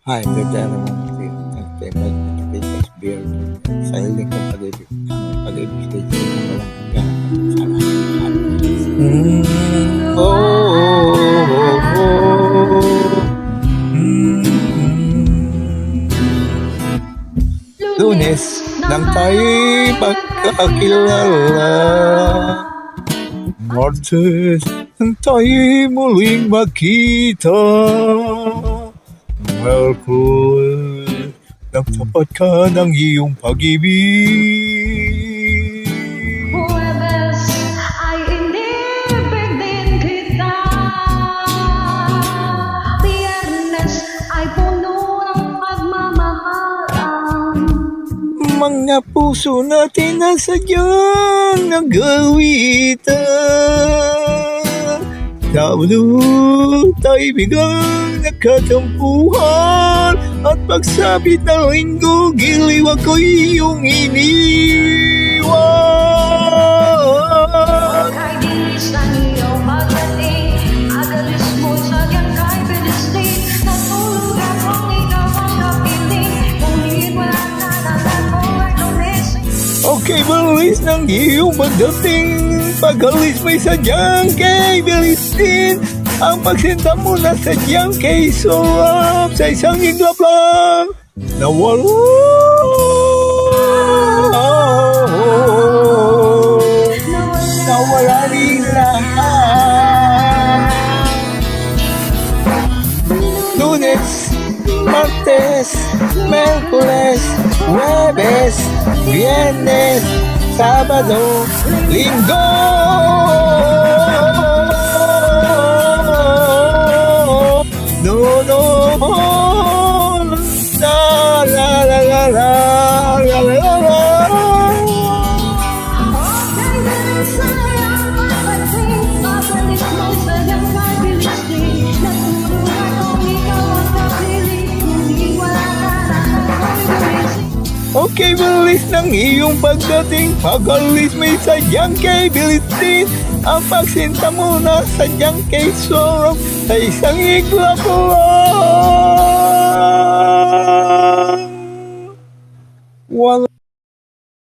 Hi, good day naman si Tebay at Vegas Beer sa hiling ng pag-ibig. Ang pag-ibig stage ng walang pagkakas sa lahat. Oh, oh, oh, oh. Lunes nang tayo'y pagkakilala, Martes nang tayo'y muling makita, Merkules nagtapat ka ng iyong pag-ibig. Huwebes ay inibig din kita, Biyernes ay puno ng pagmamahalan. Mga puso natin na sadyang nag-awitan, Sabado tayo bigang nagkatampuhan, at pagsapit ng linggo, giliw ako'y iyong iniwan. Kay dinis ng iyong pagdating, agalis mo sa kay bilis din. Natulog akong ikaw ang napiling, ngunit wala na naman mo ay gumising. Okay, bilis ng iyong pagdating, pag-alis mo'y sadyang kay bilis din. Ang pagsinta mo na sadyang kay sarap, sa isang iglap lang nawala. Nawala rin lahat. Lunes, Martes, Merkules, Huwebes, Biyernes, Sabado, Linggo. No, no, la, la, la, la, la, la, la, la. Okay, bilis na iyong pagdating, agalis mo sa kay bilis din. Natulog akong ikaw ang napiling, ngunit wala na naman mo ay gumising. Okay, bilis ng iyong pagdating, pag-alis may sadyang kay bilis din. Ang pagsinta mo na sadyang kay sarap, sa isang iglap lang. Wala